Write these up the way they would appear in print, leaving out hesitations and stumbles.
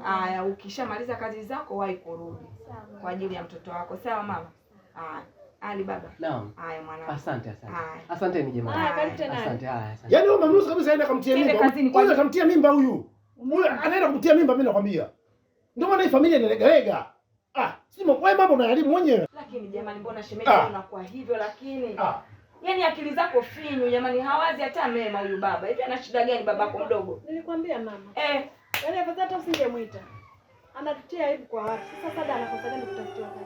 Haya, ukishamaliza kazi zako wahi kurudi kwa ajili ya mtoto wako. Sawa mama? Haya. Ali baba. Naam. Haya mwanangu. Asante. Asante ni jamani. Asante. Asante. Yaani wewe mamnuzi kabisa aenda kumtia mimba. Huyu atamtia mimba huyu. Huyu anaenda kumtia mimba mimi nakwambia. Ndio maana hii familia inalega. Sima wewe mambo unaharibu mwenyewe. Lakini jamani mbona shemeji unakuwa hivyo lakini? Yaani akili zako finyu jamani, hawazi hata mema huyu baba. Hivi ana shida gani babako mdogo? Nilikwambia mama. Yaani afadhali hata usingemuita. Anatutia aibu kwa watu. Sasa sada anakosa gani kutafutia kazi?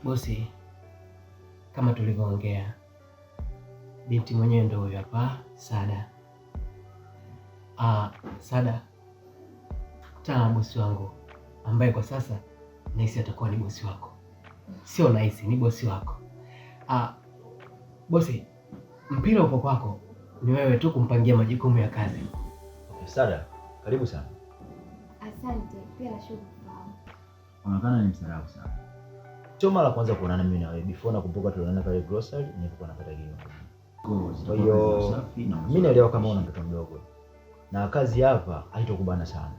Bosi, kama tulivyoongea, binti mwenyewe ndio huyo hapa, Sada. Sada, tana bosi wangu ambaye kwa sasa nahisi atakuwa ni bosi wako. Sio nahisi, ni bosi wako. Bosi, mpira upo kwako, ni wewe tu kumpangia majukumu ya kazi. Sada, karibu sana. Asante, pia nashukuru kufahamu. Unaonekana ni mstaarabu sana. Sio mara kwanza kuonana mimi na wewe. Before nakumbuka tulionana pale grocery, nilikuwa napata kitu. Kwa hiyo mimi naelewa kama una mtoto mdogo. Na kazi hapa haitokubana sana.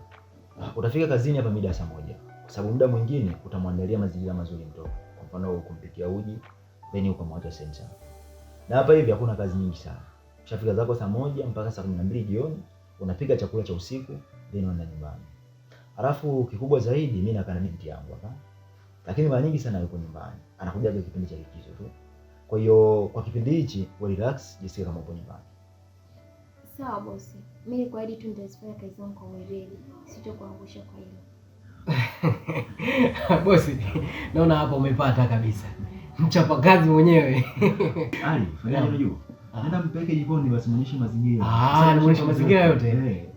Utafika kazini hapa mida saa 1. Kwa sababu muda mwingine utamwandalia mazingira mazuri mtoto. Kwa mfano kumpikia uji, then ukamwacha sensa. Na hapa hivi hakuna kazi nyingi sana. Ushafika zako saa 1 mpaka saa 12 jioni, unapika chakula cha usiku, then unaenda nyumbani. Alafu kikubwa zaidi mimi nakaa na binti yangu hapa. Lakini mara nyingi sana yuko nyumbani. Anakuja kwa kipindi cha likizo tu. Kwa hiyo kwa kipindi hichi wa relax, jisikie kama upo nyumbani. Sawa bosi. Mimi kwa hadi tu nitazifanya kazi zangu kwa weledi. Sitokuangusha kwa hilo. Bosi, naona hapa umepata kabisa. Mchapa kazi mwenyewe. Ali, fanyaje unajua? Nenda mpeleke jikoni basi muonyeshe mazingira. Muonyeshe mazingira yote.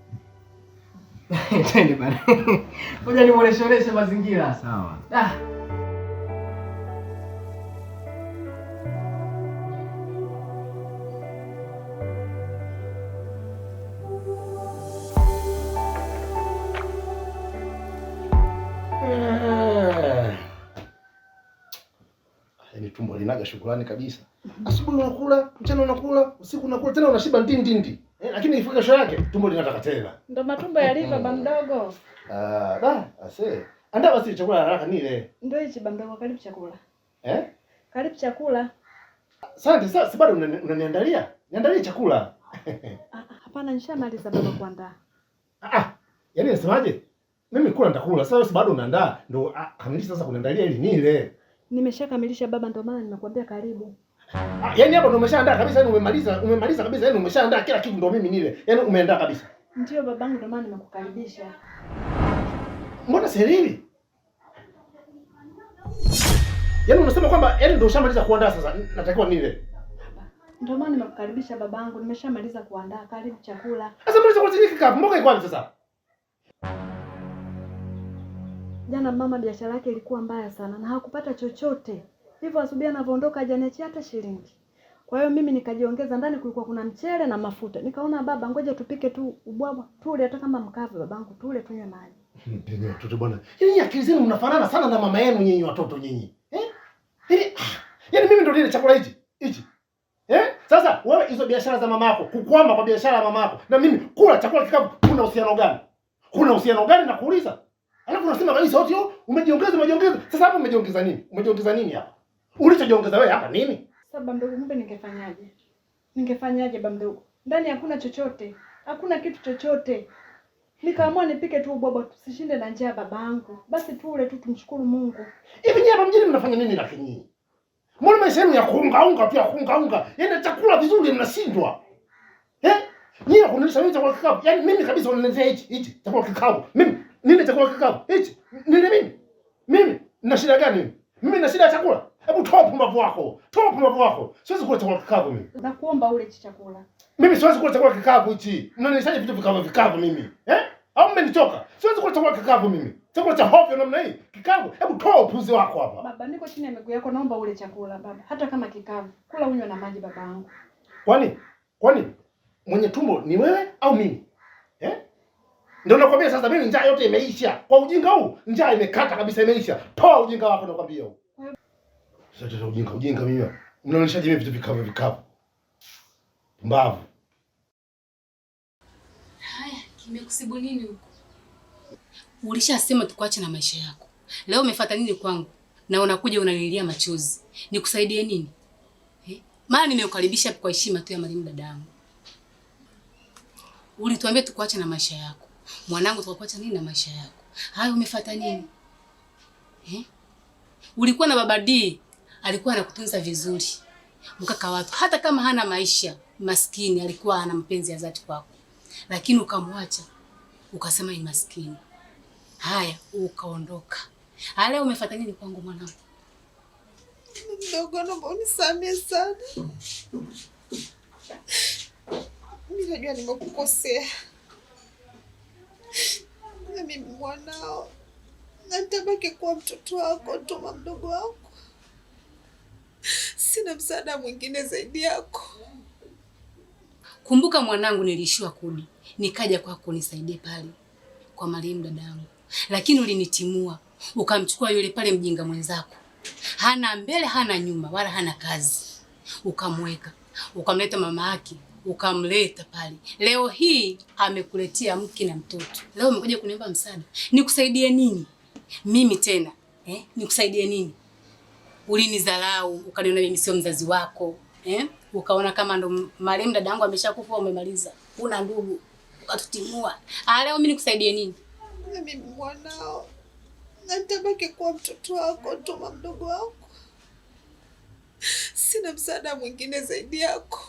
Twende bana. Ngoja nimuoneshe mazingira. Sawa. Yaani tumbo linaga shukrani kabisa. Asubuhi unakula, mchana unakula, usiku unakula, tena unashiba ndindi. Lakini ifika kesho yake tumbo linataka tena. Ndio matumbo yalivyo baba mdogo. Andaa basi chakula haraka nile. Ndio hichi baba mdogo, karibu chakula. Karibu chakula. Asante, sasa bado unaniandalia? Niandalie chakula. Hapana, nishamaliza baba kuandaa. Yaani nasemaje? Mimi kula nitakula. Sasa bado unaandaa, ndio kamilisha sasa kuniandalia ili nile. Nimeshakamilisha baba, ndio maana nimekuambia karibu. Yaani hapo ndio umeshaandaa kabisa, yaani umemaliza kabisa, yaani umeshaandaa kila kitu ndio mimi nile. Yaani umeandaa kabisa. Ndio babangu, ndio maana nimekukaribisha. Mbona serili? Yaani unasema kwamba yaani ndio ushamaliza kuandaa sasa natakiwa nile. Ndio maana nimekukaribisha babangu, nimeshamaliza kuandaa, karibu chakula. Sasa mbona chakula chenyewe kikapu? Mboga iko wapi sasa? Jana mama biashara yake ilikuwa mbaya sana na hakupata chochote. Hivyo asubuhi anavyoondoka hajaniachia hata shilingi. Kwa hiyo mimi nikajiongeza, ndani kulikuwa kuna mchele na mafuta. Nikaona baba, ngoja tupike tu ubwabwa, tule hata kama mkavu babangu, tule tunywe maji. Ndio watoto bwana. Yaani akili zenu mnafanana sana na mama yenu nyinyi watoto nyinyi. Yaani mimi ndio nile chakula hichi. Sasa wewe hizo biashara za mama yako, kukwama kwa biashara ya mama yako na mimi kula chakula kikapu, kuna uhusiano gani? Kuna uhusiano gani na kuuliza? Alafu unasema kabisa wote umejiongeza. Sasa hapo umejiongeza nini? Umejiongeza nini hapa? Ulichojiongeza wewe hapa nini? Sasa baba mdogo, kumbe ningefanyaje baba mdogo? Ndani hakuna chochote. Hakuna kitu chochote. Nikaamua nipike tu ubwabwa, tusishinde na njaa babangu. Basi tule tu, tumshukuru Mungu. Hivi nyinyi hapa mjini mnafanya nini lakini? Mbona maisha yenu ya kuunga? Yaani chakula vizuri mnashindwa. Nyinyi kunilisha mimi chakula kikavu. Yaani mimi kabisa unaniletea hichi chakula kikavu. Mimi nini chakula kikavu? Hichi. Nini mimi? Mimi nina shida gani? Mimi nina shida ya chakula. Hebu toa pumbavu wako. Siwezi kula chakula kikavu mimi. Nakuomba ule hichi chakula. Mimi siwezi kula chakula kikavu hichi. Mnanilishaje vitu vikavu mimi? Au mmenichoka? Siwezi kula chakula kikavu mimi. Chakula cha hovyo namna hii, kikavu. Hebu toa upuzi wako hapa. Baba, niko chini ya miguu yako, naomba ule chakula baba. Hata kama kikavu. Kula unywe na maji babangu. Kwani mwenye tumbo ni wewe au mimi? Ndio nakwambia sasa, mimi njaa yote imeisha. Kwa ujinga huu, njaa imekata kabisa, imeisha. Toa ujinga wako nakwambia huu. Sasa ujinga mimi. Mnaoneshaje mimi vitu vikavu? Mbavu. Haya, kimekusibu nini huko? Ulishasema tukuache na maisha yako. Leo umefuata nini kwangu? Na unakuja unanililia machozi. Nikusaidie nini? Maana nimeukaribisha kwa heshima tu ya Mariam dadangu. Ulituambia tukuache na maisha yako. Mwanangu, tukuacha nini na maisha yako? Haya, umefuata nini? Ulikuwa na baba D, alikuwa anakutunza vizuri. Mkaka watu hata kama hana maisha, maskini, alikuwa ana mpenzi ya dhati kwako. Lakini ukamwacha. Ukasema ni maskini. Haya, ukaondoka. Leo umefuata nini kwangu mwanangu? Mdogo, naomba unisamehe sana. Mimi najua nimekukosea. Na mimi mwanao. Natabaki kuwa mtoto wako tu, mdogo wako. Sina msaada mwingine zaidi yako. Kumbuka mwanangu, nilishiwa kudi. Nikaja kwako nisaidie pale kwa Mariam dadangu. Lakini ulinitimua, ukamchukua yule pale mjinga mwenzako. Hana mbele, hana nyuma, wala hana kazi. Ukamweka, ukamleta mama yake, ukamleta pale. Leo hii amekuletea mke na mtoto. Leo umekuja kuniomba msaada. Nikusaidie nini? Mimi tena, nikusaidie nini? Ulinidharau, ukaniona mimi sio mzazi wako, Ukaona kama ndo Mariam dadangu ameshakufa umemaliza. Una ndugu, ukatutimua. Leo mimi nikusaidie nini? Mimi mwanao. Natabaki kuwa mtoto wako tu, mdogo wako. Sina msaada mwingine zaidi yako.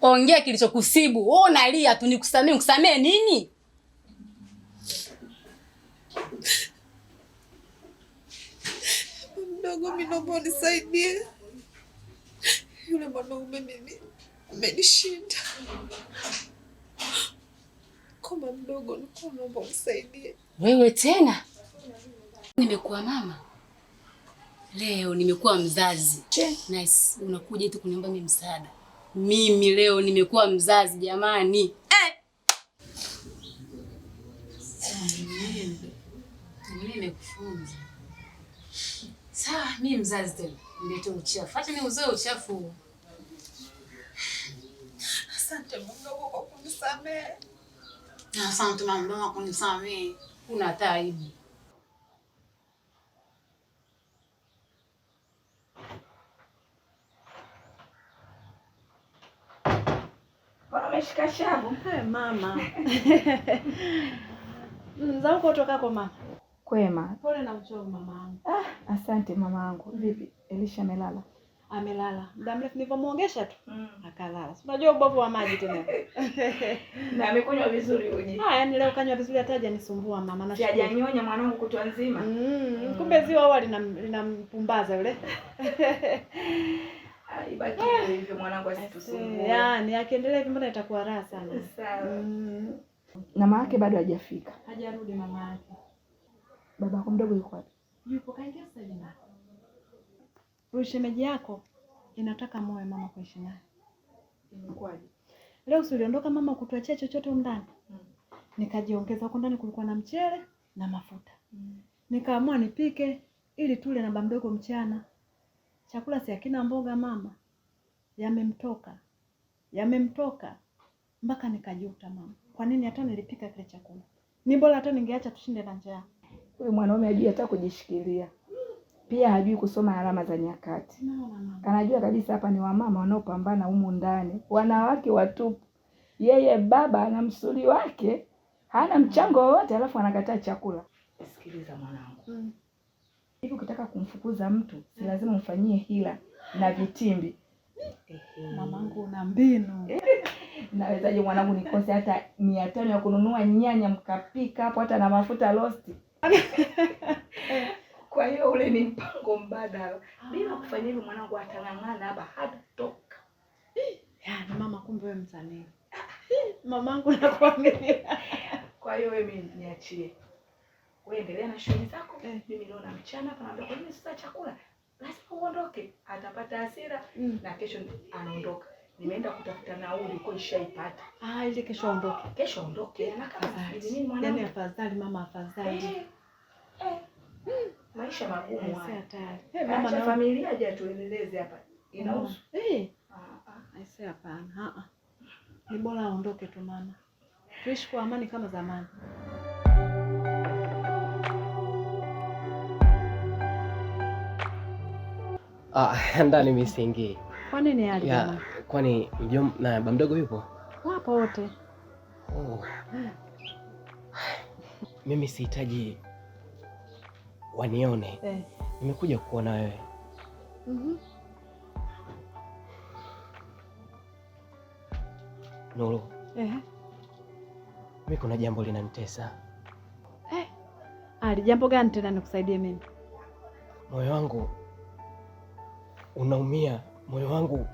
Ongea kilichokusibu. Wewe unalia tu, nikusamee nini? Mdogo, mimi naomba unisaidie. Yule mwanaume mimi amenishinda. Kama mdogo, naomba unisaidie. Wewe tena? Nimekuwa mama. Leo nimekuwa mzazi. Nice. Unakuja tu kuniomba mimi msaada. Mimi leo nimekuwa mzazi jamani. Mimi nimekufunza. Sawa, mimi mzazi tena. Ndio uchafu. Acha mimi uzoe uchafu. Asante mdogo kwa kunisamehe. Asante mama kwa kunisamehe. Una taibu. Ameshika shavu. Mama. Mzao kutokako mama. Kwema. Pole na uchovu mamangu. Asante mamangu. Vipi? Elisha amelala? Amelala. Muda mrefu nilipomuongesha tu. Akalala. Unajua ubovu wa maji tena. Na amekunywa vizuri uji. Yaani leo kanywa vizuri, hata hajanisumbua mama. Na hajanyonya mwanangu kutwa nzima. Kumbe ziwa huwa linampumbaza yule. Ibaki hivyo mwanangu asitusumbue. Yaani akiendelea hivi mbona itakuwa raha sana. Sawa. Na mama yake bado hajafika. Hajarudi mama yake. Baba yako mdogo yuko wapi? Yupo kaingia sasa hivi. Huyu shemeji yako inataka moyo mama kuishi naye. Imekwaje? Leo uliondoka mama kutuachia chochote ndani. Nikajiongeza huko ndani, kulikuwa na mchele na mafuta. Nikaamua nipike ili tule na bamdogo mchana. Chakula si hakina mboga mama. Yamemtoka. Mpaka nikajuta mama. Kwa nini hata nilipika kile chakula? Ni bora hata ningeacha tushinde na njaa. Wewe mwanaume hajui hata kujishikilia. Pia hajui kusoma alama za nyakati. Anajua kabisa hapa ni wamama wanaopambana humu ndani. Wanawake watupu. Yeye baba ana msuli wake, hana mchango wowote, alafu anakataa chakula. Sikiliza mwanangu. Hivi ukitaka kumfukuza mtu, si lazima umfanyie hila na vitimbi. Mamangu una mbinu. Nawezaje mwanangu nikose hata 500 ya kununua nyanya mkapika hapo hata na mafuta rosti. Kwa hiyo ule ni mpango mbadala. Bila kufanya hivyo mwanangu atang'ang'ana hapa hatatoka. Yaani mama, kumbe wewe msanii. Mamangu nakuamini. Kwa hiyo wewe niachie. wewe endelea na shughuli zako. Mimi leo na mchana hapa naambia kwa nini sasa chakula? Lazima uondoke. Atapata hasira na kesho anaondoka. Nimeenda kutafuta nauli uko ishaipata. Ile kesho aondoke. Kesho aondoke. Na kama nini mwanangu? Yaani afadhali mama, afadhali. Maisha magumu haya. Hatari. Mama na familia aje tuendeleze hapa. Inahusu. Aisee hapana. Ni bora aondoke tu mama. Tuishi kwa amani kama zamani. Ndani mimi siingii. Kwa nini hali mama? Kwani mjomba na baba mdogo yupo? Wapo wote. Mimi sihitaji wanione. Nimekuja kuona wewe. Nuru. Mimi kuna jambo linanitesa. Jambo gani tena nikusaidie mimi? Moyo wangu unaumia, moyo wangu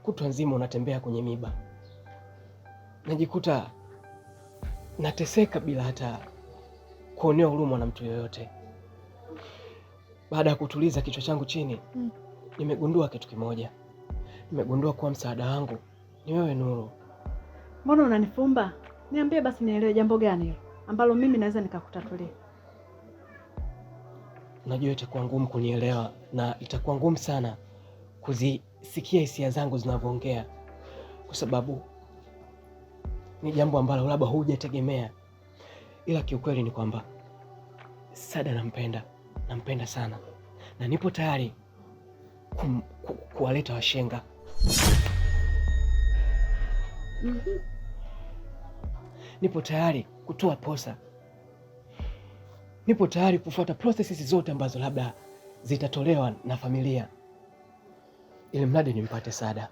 kutwa nzima unatembea kwenye miba. Najikuta nateseka bila hata kuonea huruma na mtu yoyote. Baada ya kutuliza kichwa changu chini, nimegundua kitu kimoja. Nimegundua kuwa msaada wangu ni wewe Nuru. Mbona unanifumba? Niambie basi nielewe jambo gani hilo ambalo mimi naweza nikakutatulia. Najua itakuwa ngumu kunielewa na itakuwa ngumu sana kuzisikia hisia zangu zinavyoongea, kwa sababu ni jambo ambalo labda hujategemea, ila kiukweli ni kwamba Sada nampenda sana na nipo tayari kuwaleta washenga. Nipo tayari kutoa posa. Nipo tayari kufuata processes zote ambazo labda zitatolewa na familia, ili mradi nimpate Sada.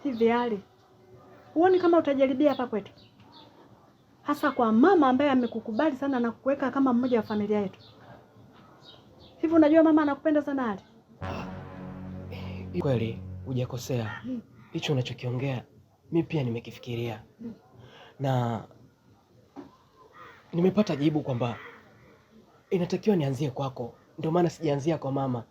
Hivi hali huoni kama utajaribia hapa kwetu, hasa kwa mama ambaye amekukubali sana na kukuweka kama mmoja wa familia yetu? Hivi unajua mama anakupenda sana hali. Kweli hujakosea. Hicho unachokiongea mimi pia nimekifikiria na nimepata jibu kwamba inatakiwa nianzie kwako. Ndio maana sijaanzia kwa mama.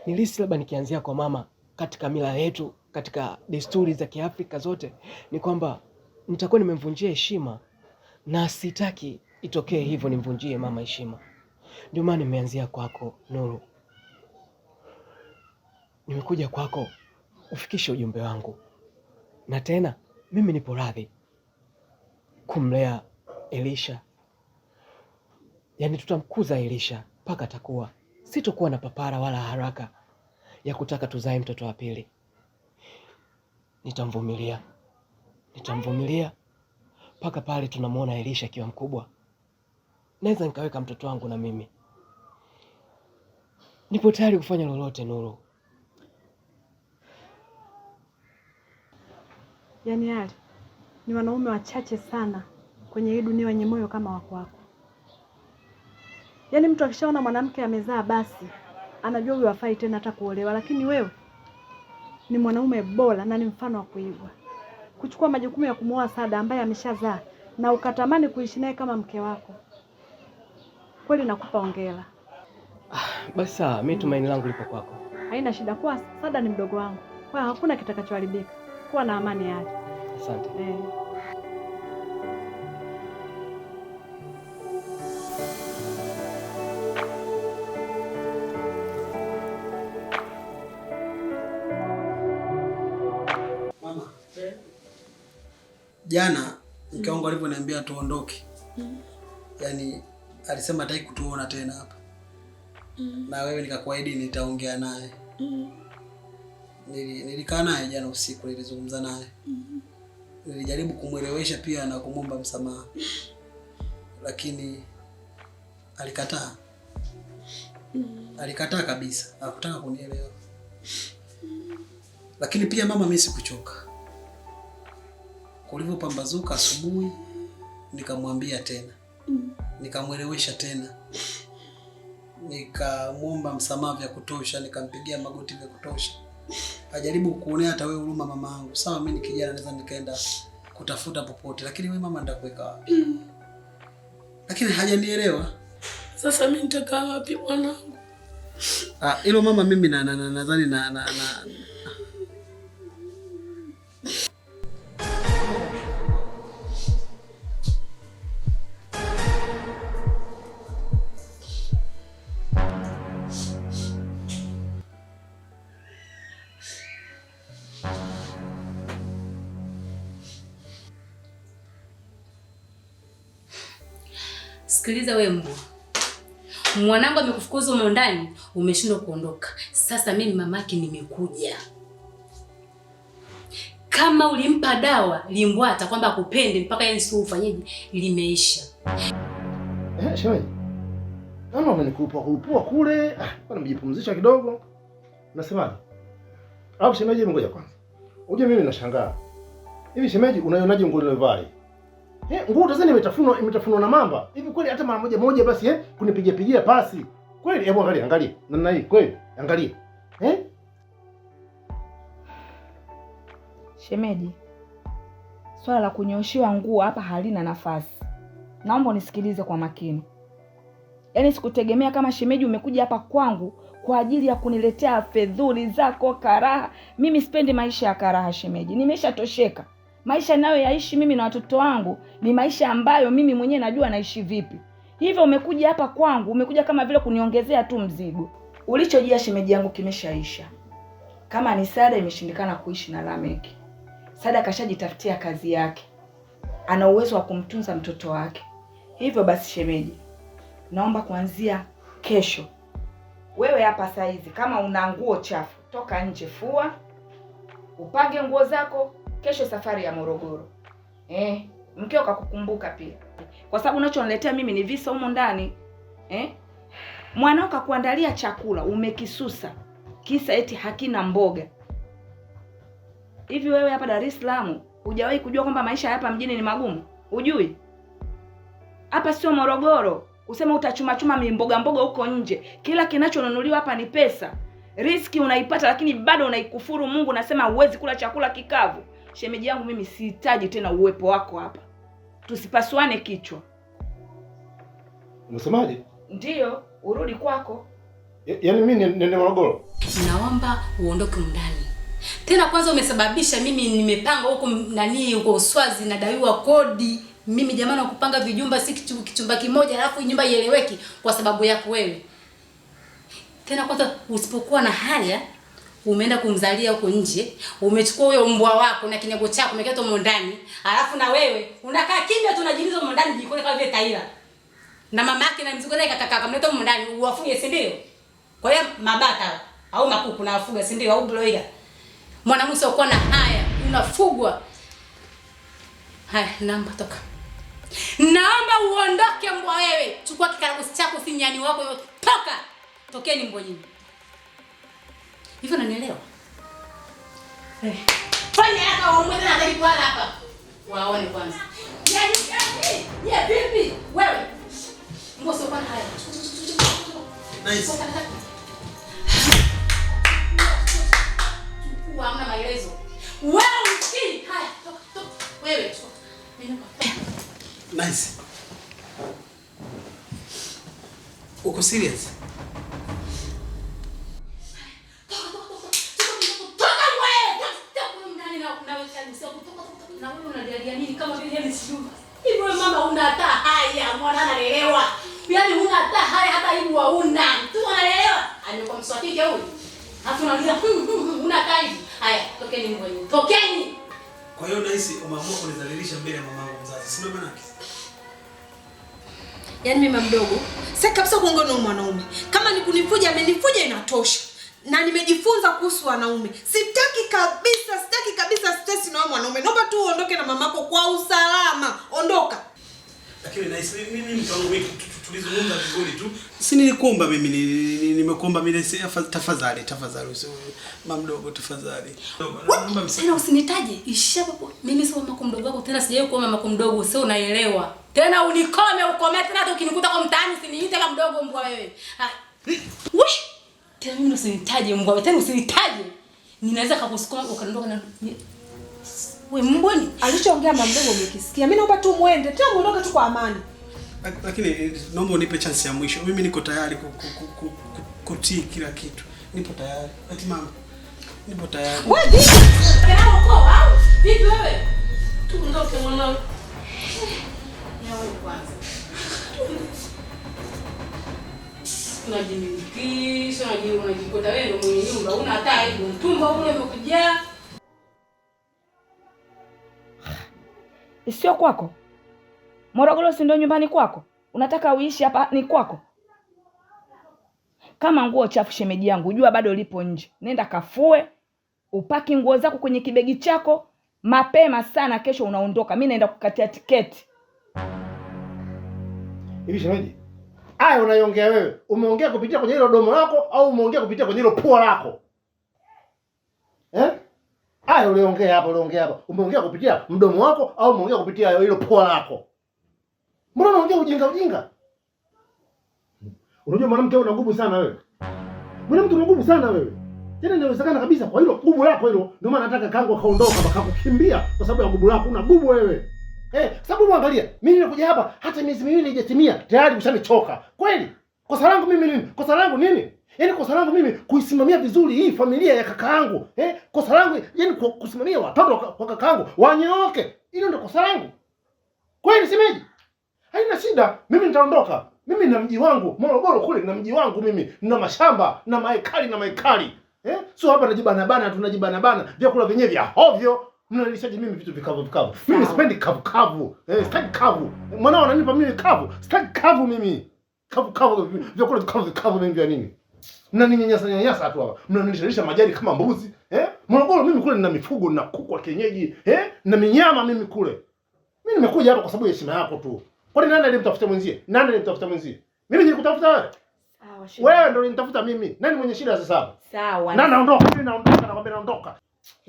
Nilisi labda nikianzia kwa mama, katika mila yetu, katika desturi za Kiafrika zote, ni kwamba nitakuwa nimemvunjia heshima, na sitaki itokee hivyo, nimvunjie mama heshima. Ndio maana nimeanzia kwako Nuru. Nimekuja kwako ufikishe ujumbe wangu, na tena mimi nipo radhi kumlea Elisha. Yaani tutamkuza Elisha mpaka atakuwa. Sitokuwa na papara wala haraka ya kutaka tuzae mtoto wa pili. Nitamvumilia mpaka pale tunamwona Elisha akiwa mkubwa. Naweza nikaweka mtoto wangu na mimi. Nipo tayari kufanya lolote Nuru. Yaani hali ni wanaume wachache sana kwenye hii dunia wenye moyo kama wako. Yaani mtu akishaona mwanamke amezaa basi anajua huyu hafai tena hata kuolewa, lakini wewe ni mwanaume bora na ni mfano wa kuigwa. Kuchukua majukumu ya kumwoa Sada ambaye ameshazaa na ukatamani kuishi naye kama mke wako. Kweli nakupa hongera. Basi sawa, mimi tumaini langu lipo kwako. Haina shida, kwa Sada ni mdogo wangu. Kwa hakuna kitakachoharibika. Kuwa na amani yake. Asante. Mama. Jana mke wangu alivyoniambia tuondoke. Yaani alisema hataki kutuona tena hapa. Na wewe nikakuahidi nitaongea naye. Nilikaa naye jana usiku, nilizungumza naye. Nilijaribu kumwelewesha pia na kumwomba msamaha. Lakini alikataa. Alikataa kabisa. Hakutaka kunielewa. Lakini pia mama, mimi sikuchoka. Kulivyopambazuka asubuhi nikamwambia tena. Nikamwelewesha tena. Nikamwomba msamaha vya kutosha, nikampigia magoti vya kutosha. Ajaribu kuonea hata wewe huruma mama yangu. Sawa, mimi ni kijana, naweza nikaenda kutafuta popote, lakini wewe mama ndakuweka wapi? Lakini hajanielewa. Sasa mimi nitakaa wapi mwanangu? Hilo mama mimi nadhani na Sikiliza wewe mbwa. Mwanangu amekufukuza huko ndani, umeshindwa kuondoka. Sasa mimi mamake nimekuja. Kama ulimpa dawa limbwata kwamba akupende mpaka yeye sio ufanyeje, limeisha. Shemeji. Kama umenikupa kulipua kule, bwana mjipumzisha kidogo. Unasemaje? Au shemeji, ngoja kwanza. Uje mimi nashangaa. Hivi shemeji, unaionaje nguo nilivaa? Nguo tazani imetafunwa na mamba. Hivi kweli hata mara moja basi kunipigia pasi. Kweli hebu angalia namna hii kweli angalia. Shemeji, swala la kunyoshiwa nguo hapa halina nafasi. Naomba unisikilize kwa makini. Yaani sikutegemea kama shemeji umekuja hapa kwangu kwa ajili ya kuniletea fedhuli zako karaha. Mimi sipendi maisha ya karaha shemeji. Nimeshatosheka. Maisha nayo yaishi mimi na watoto wangu ni maisha ambayo mimi mwenyewe najua naishi vipi. Hivyo umekuja hapa kwangu, umekuja kama vile kuniongezea tu mzigo. Ulichojia shemeji yangu kimeshaisha. Kama ni Sada imeshindikana kuishi na Lameki. Sada kashajitafutia kazi yake. Ana uwezo wa kumtunza mtoto wake. Hivyo basi shemeji, naomba kuanzia kesho, wewe hapa saizi kama una nguo chafu, toka nje fua. Upange nguo zako, kesho safari ya Morogoro. Mkeo kakukumbuka pia. Kwa sababu unachoniletea mimi ni visa humo ndani. Mwanao kakuandalia chakula, umekisusa. Kisa eti hakina mboga. Hivi wewe hapa Dar es Salaam hujawahi kujua kwamba maisha hapa mjini ni magumu? Hujui? Hapa sio Morogoro. Usema utachuma mboga huko nje. Kila kinachonunuliwa hapa ni pesa. Riski unaipata lakini bado unaikufuru Mungu, nasema huwezi kula chakula kikavu. Shemeji yangu mimi sihitaji tena uwepo wako hapa. Tusipasuane kichwa. Unasemaje? Ndiyo, urudi kwako. Yaani mimi nende Morogoro. Naomba uondoke ndani. Tena kwanza umesababisha mimi nimepanga huko Uswazi na daiwa kodi. Mimi jamani wa kupanga vijumba si kichumba kimoja alafu nyumba ieleweki kwa sababu yako wewe. Tena kwanza usipokuwa na haya umeenda kumzalia huko nje, umechukua huyo mbwa wako na kinyago chako umeketa huko ndani, alafu na wewe unakaa kimya tu unajiliza huko ndani jikoni kama vile taila. Na mama yake na mzigo naye kamleta huko ndani uwafuge, si ndio? Kwa hiyo mabata au makuku na wafuga, si ndio? Au broiler. Mwanamke sio kuwa na haya, unafugwa. Haya, namba toka. Naomba uondoke mbwa wewe. Chukua kikaragosi chako si nyani wako yote. Toka. Tokeni mbwa nyinyi. Hivyo unanielewa? Fanya hapa waombe na ndani kwa hapa. Waone kwanza. Ya vipi? Wewe. Mbwa sio kwa haya. Nice. Hamna maelezo. Wewe usikii. Haya, toka. Wewe toka. Nice. Uko serious? Hivyo mama una hata haya, mwana analelewa. Yaani una hata haya hata hivi hauna. Tu analelewa. Alikuwa mswakike huyu. Alafu unalia una hivi. Haya, tokeni mboni. Tokeni. Kwa hiyo nahisi umeamua kunidhalilisha mbele ya mamangu mzazi. Si ndio maana yake? Yaani mimi mdogo, sasa kabisa kuongea na mwanaume. Kama ni kunifuja amenifuja inatosha. Na nimejifunza kuhusu wanaume. Sitaki kabisa stress na wewe mwanaume. Naomba tu uondoke na mamako kwa usalama. Ondoka. Lakini nahisi mimi mtangu wiki tulizungumza vizuri tu. Si nilikuomba mimi nimekuomba mimi tafadhali mama mdogo tafadhali. Naomba tena usinitaje. Ishapo mimi sio mama mdogo wako tena sijawahi kuwa mama mdogo, sio unaelewa. Tena unikome tena hata ukinikuta kwa mtaani usiniite kama mdogo mbwa wewe. Wewe tena mimi usinitaje mbwa wewe, tena usinitaje. Ninaweza kukusukuma ukaondoka na Wewe mboni? Alichoongea mama mdogo umekisikia. Mimi naomba tu muende. Tena muondoke tu kwa amani. Lakini naomba unipe chance ya mwisho. Mimi niko tayari kutii kila kitu. Nipo tayari. Ati mama. Nipo tayari. Wewe vipi? Vipi wewe? Tuondoke mwanangu. Wewe kwanza. Unajimilikisha, unajikuta wewe ndio mwenye nyumba. Una hata aibu. Mtumba ule umekujaa. Sio kwako. Morogoro si ndio nyumbani kwako? Unataka uishi hapa ni kwako? Kama nguo chafu shemeji yangu, jua bado lipo nje. Nenda kafue, upaki nguo zako kwenye kibegi chako, mapema sana kesho unaondoka. Mimi naenda kukatia tiketi. Hivi shemeji, haya unaiongea wewe, umeongea kupitia kwenye hilo domo lako au umeongea kupitia kwenye hilo pua lako? Haya uliongea hapa, umeongea kupitia mdomo wako au umeongea kupitia hilo pua lako? Mbona unaongea ujinga? Unajua mwanamke una nguvu sana wewe. Mwanamke una nguvu sana wewe. Tena inawezekana kabisa kwa hilo nguvu lako hilo ndio maana nataka kangu kaondoka bakakukimbia kwa sababu ya nguvu lako. Una nguvu wewe. Sababu angalia, mimi nimekuja hapa hata miezi miwili haijatimia, tayari ushanichoka. Kweli? Kosa langu mimi nini? Kosa langu nini? Yaani kosa langu mimi kuisimamia vizuri hii familia ya kakaangu. Kosa langu yaani kusimamia watoto wa kakaangu wanyooke. Hilo ndio kosa langu. Kweli simeji? Haina shida, mimi nitaondoka. Mimi na mji wangu, Morogoro kule na mji wangu mimi, na mashamba, na maekari. Sio hapa najibana tunajibana vyakula vyenyewe vya hovyo. Mnanilishaje mimi vitu vikavu. Mimi sipendi kavu. Sitaki kavu. Mwanao ananipa mimi kavu. Sitaki kavu mimi. Kavu vyakula vikavu mimi vya nini? Mnaninyanyasa tu hapa. Mnanilisha majani kama mbuzi. Morogoro mimi kule nina mifugo na kuku wa kienyeji, na minyama mimi kule. Mimi nimekuja hapa kwa sababu ya heshima yako tu. Kwani nani alimtafuta mwenzie? Mimi nilikutafuta wewe? Sawa shemeji. Wewe ndio ulinitafuta mimi. Nani mwenye shida sasa? Sawa. Na naondoka, mimi nakwambia naondoka.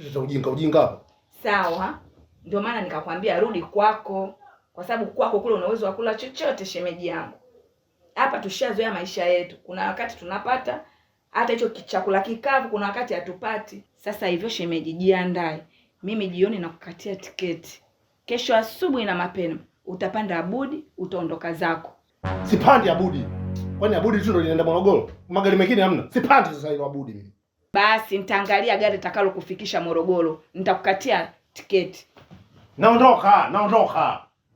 Sasa ujinga hapa. Sawa. Ndio maana nikakwambia rudi kwako. Kwa sababu kwako kule una uwezo wa kula chochote shemeji yangu. Hapa tushazoea maisha yetu. Kuna wakati tunapata hata hicho chakula kikavu, kuna wakati hatupati. Sasa hivyo shemeji, jiandae. Mimi jioni nakukatia tiketi. Kesho asubuhi na mapema utapanda Abudi, utaondoka zako. Sipandi Abudi. Kwani Abudi tu ndio linaenda Morogoro? Magari mengine hamna. Sipandi sasa hilo Abudi mimi. Basi nitaangalia gari takalo kufikisha Morogoro. Nitakukatia tiketi. Naondoka.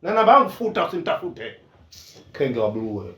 Na namba yangu futa, usinitafute. Kenge wa blue.